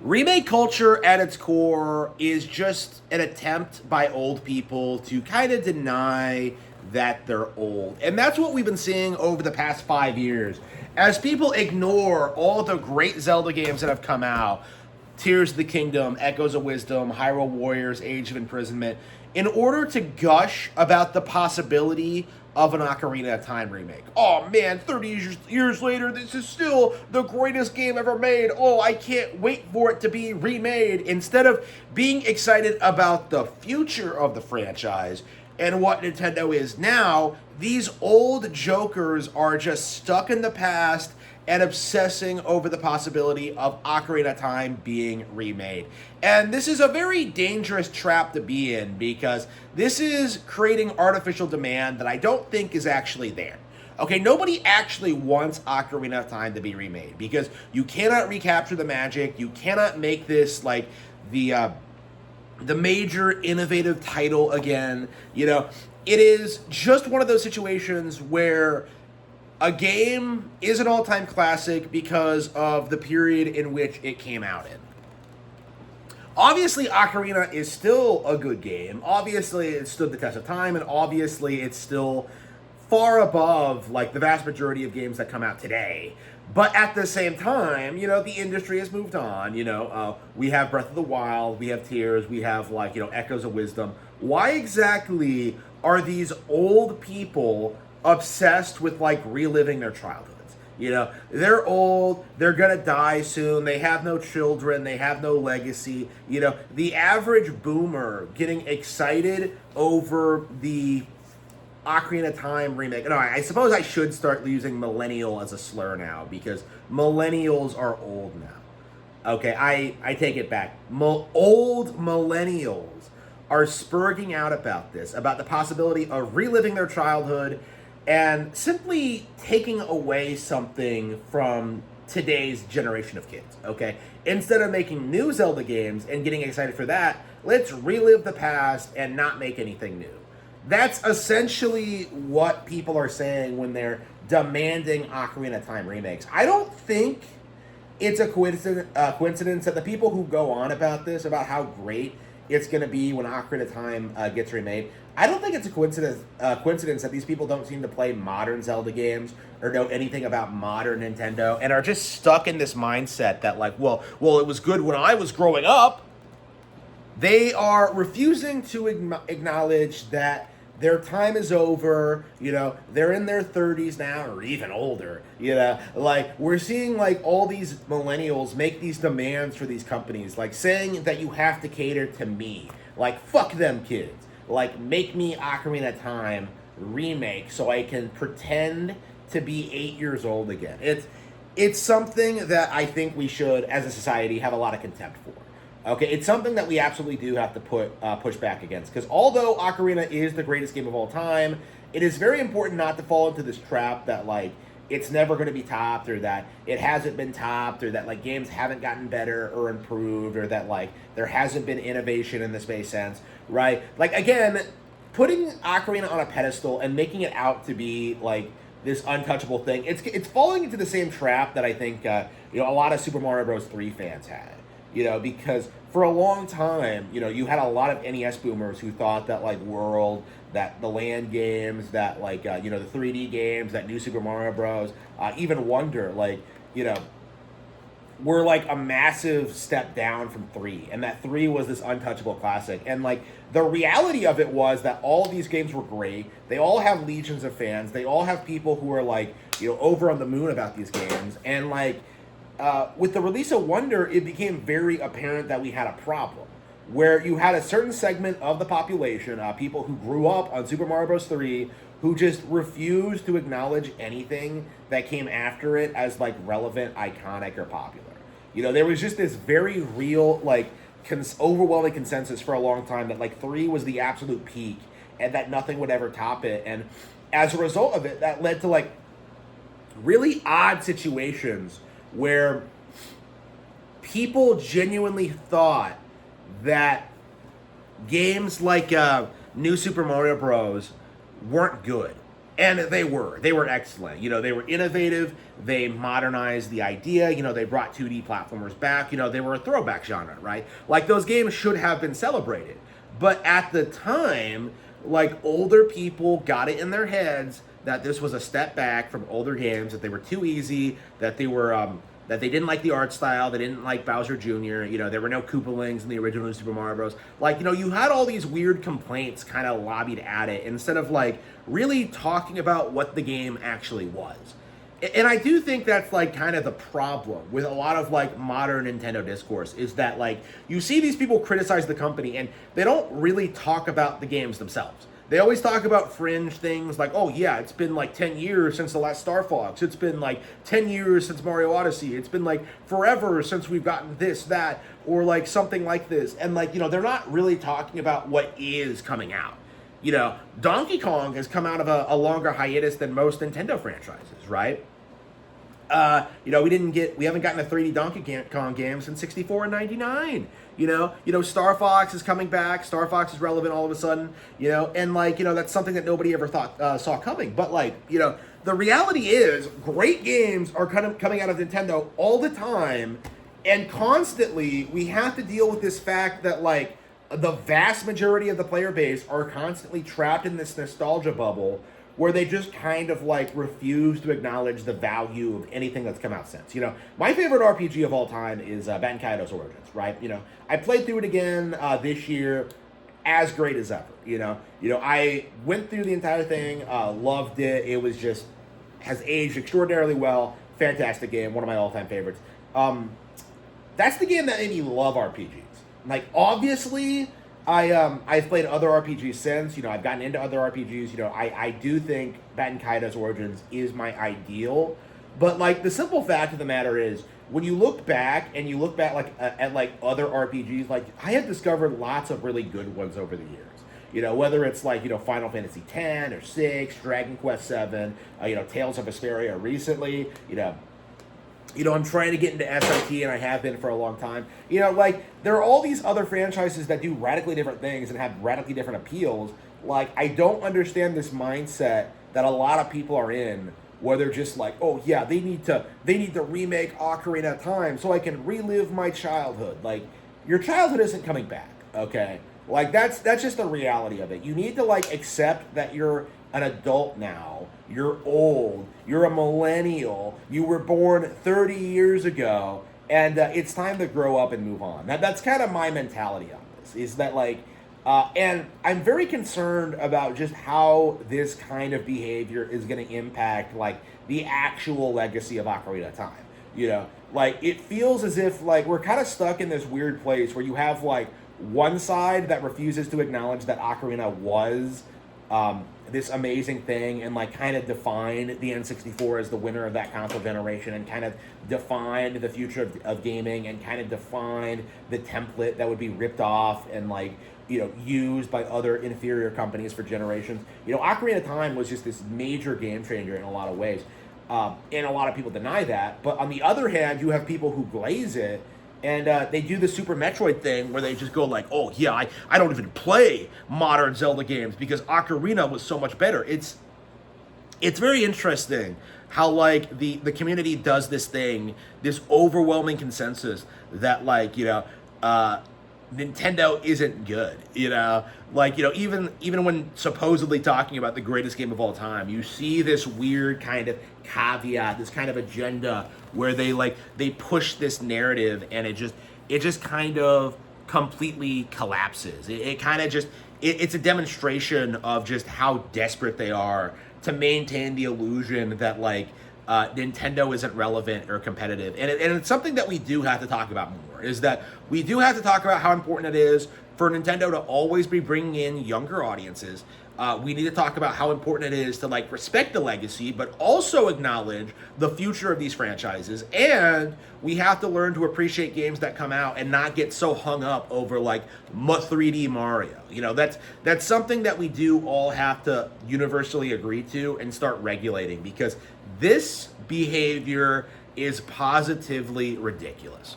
Remake culture at its core is just an attempt by old people to kind of deny that they're old. And that's what we've been seeing over the past 5 years. As people ignore all the great Zelda games that have come out, Tears of the Kingdom, Echoes of Wisdom, Hyrule Warriors, Age of Imprisonment, in order to gush about the possibility of an Ocarina of Time remake. Oh man, 30 years later, this is still the greatest game ever made. Oh, I can't wait for it to be remade. Instead of being excited about the future of the franchise and what Nintendo is now, these old jokers are just stuck in the past and obsessing over the possibility of Ocarina of Time being remade. And this is a very dangerous trap to be in because this is creating artificial demand that I don't think is actually there. Okay, nobody actually wants Ocarina of Time to be remade because you cannot recapture the magic. You cannot make this like the major innovative title again. You know, it is just one of those situations where a game is an all-time classic because of the period in which it came out in. Obviously, Ocarina is still a good game. Obviously, it stood the test of time, and obviously, it's still far above like the vast majority of games that come out today. But at the same time, you know, the industry has moved on. You know, we have Breath of the Wild, we have Tears, we have like, you know, Echoes of Wisdom. Why exactly are these old people obsessed with like reliving their childhoods? You know, they're old, they're gonna die soon, they have no children, they have no legacy. You know, the average boomer getting excited over the Ocarina of Time remake. No, I suppose I should start using millennial as a slur now because millennials are old now. Okay, I take it back. Old millennials are spurging out about this, about the possibility of reliving their childhood and simply taking away something from today's generation of kids, okay? Instead of making new Zelda games and getting excited for that, let's relive the past and not make anything new. That's essentially what people are saying when they're demanding Ocarina of Time remakes. I don't think it's a coincidence that the people who go on about this, about how great it's going to be when Ocarina of Time gets remade, I don't think it's a coincidence that these people don't seem to play modern Zelda games or know anything about modern Nintendo and are just stuck in this mindset that like, well, it was good when I was growing up. They are refusing to acknowledge that their time is over. You know, they're in their 30s now or even older. You know, like we're seeing like all these millennials make these demands for these companies, like saying that you have to cater to me. Like, fuck them kids. Like, make me Ocarina of Time remake so I can pretend to be 8 years old again. It's something that I think we should, as a society, have a lot of contempt for. Okay, it's something that we absolutely do have to push back against. Because although Ocarina is the greatest game of all time, it is very important not to fall into this trap that, like, it's never going to be topped, or that it hasn't been topped, or that, like, games haven't gotten better or improved, or that, like, there hasn't been innovation in the space sense, right? Like, again, putting Ocarina on a pedestal and making it out to be, like, this untouchable thing, it's falling into the same trap that I think, you know, a lot of Super Mario Bros. 3 fans had. You know, because for a long time, you know, you had a lot of NES boomers who thought that, like, World, that the land games, that, like, you know, the 3D games, that new Super Mario Bros., even Wonder, like, you know, were, like, a massive step down from 3. And that 3 was this untouchable classic. And, like, the reality of it was that all these games were great. They all have legions of fans. They all have people who are, like, you know, over on the moon about these games. And, like, with the release of Wonder, it became very apparent that we had a problem. Where you had a certain segment of the population, people who grew up on Super Mario Bros. 3, who just refused to acknowledge anything that came after it as, like, relevant, iconic, or popular. You know, there was just this very real, like, overwhelming consensus for a long time that, like, 3 was the absolute peak and that nothing would ever top it. And as a result of it, that led to, like, really odd situations where people genuinely thought that games like New Super Mario Bros. Weren't good. And they were excellent. They were innovative. They modernized the idea. They brought 2D platformers back. They were a throwback genre, right? Like, those games should have been celebrated. But at the time, like, older people got it in their heads that this was a step back from older games, that they were too easy, that they were that they didn't like the art style, they didn't like Bowser Jr., there were no Koopalings in the original Super Mario Bros. Like, you had all these weird complaints kind of lobbied at it instead of, like, really talking about what the game actually was. And I do think that's, like, kind of the problem with a lot of, like, modern Nintendo discourse, is that, like, you see these people criticize the company and they don't really talk about the games themselves. They always talk about fringe things like, oh yeah, it's been like 10 years since the last Star Fox. It's been like 10 years since Mario Odyssey. It's been like forever since we've gotten this, that, or like something like this. And like, they're not really talking about what is coming out. Donkey Kong has come out of a longer hiatus than most Nintendo franchises, right? We haven't gotten a 3D Donkey Kong game since 64 and 99. Star Fox is coming back. Star Fox is relevant all of a sudden, and like, that's something that nobody ever thought saw coming. But like, the reality is great games are kind of coming out of Nintendo all the time, and constantly we have to deal with this fact that like the vast majority of the player base are constantly trapped in this nostalgia bubble where they just kind of like refuse to acknowledge the value of anything that's come out since. My favorite RPG of all time is Baten Kaido's Origins, right? I played through it again this year, as great as ever. I went through the entire thing, loved it. It was just, has aged extraordinarily well. Fantastic game, one of my all-time favorites. That's the game that made me love RPGs. Like, obviously, I've played other RPGs since. I've gotten into other RPGs. I do think Baten Kaido's Origins is my ideal. But, like, the simple fact of the matter is, when you look back like at like other RPGs, like, I have discovered lots of really good ones over the years. Whether it's like, Final Fantasy X or 6, Dragon Quest 7, Tales of Vesperia recently, I'm trying to get into SIT, and I have been for a long time. Like, there are all these other franchises that do radically different things and have radically different appeals. Like, I don't understand this mindset that a lot of people are in, where they're just like, oh yeah, they need to remake Ocarina of Time so I can relive my childhood. Like, your childhood isn't coming back, okay? Like, that's just the reality of it. You need to, like, accept that you're an adult now. You're old. You're a millennial. You were born 30 years ago. And it's time to grow up and move on. That's kind of my mentality on this. Is that, like, and I'm very concerned about just how this kind of behavior is going to impact, like, the actual legacy of Ocarina of Time. Like, it feels as if, like, we're kind of stuck in this weird place where you have, like, one side that refuses to acknowledge that Ocarina was this amazing thing and like kind of defined the N64 as the winner of that console generation and kind of defined the future of gaming and kind of defined the template that would be ripped off and like, used by other inferior companies for generations. Ocarina of Time was just this major game changer in a lot of ways. And a lot of people deny that. But on the other hand, you have people who glaze it. And they do the Super Metroid thing where they just go like, oh yeah, I don't even play modern Zelda games because Ocarina was so much better. It's very interesting how like the community does this thing, this overwhelming consensus that like, Nintendo isn't good, like, even when supposedly talking about the greatest game of all time, you see this weird kind of caveat, this kind of agenda where they push this narrative and it just kind of completely collapses. It kind of just, it's a demonstration of just how desperate they are to maintain the illusion that like, Nintendo isn't relevant or competitive. And it's something that we do have to talk about more, is that we do have to talk about how important it is for Nintendo to always be bringing in younger audiences. We need to talk about how important it is to like respect the legacy, but also acknowledge the future of these franchises. And we have to learn to appreciate games that come out and not get so hung up over like 3D Mario. That's something that we do all have to universally agree to and start regulating, because this behavior is positively ridiculous.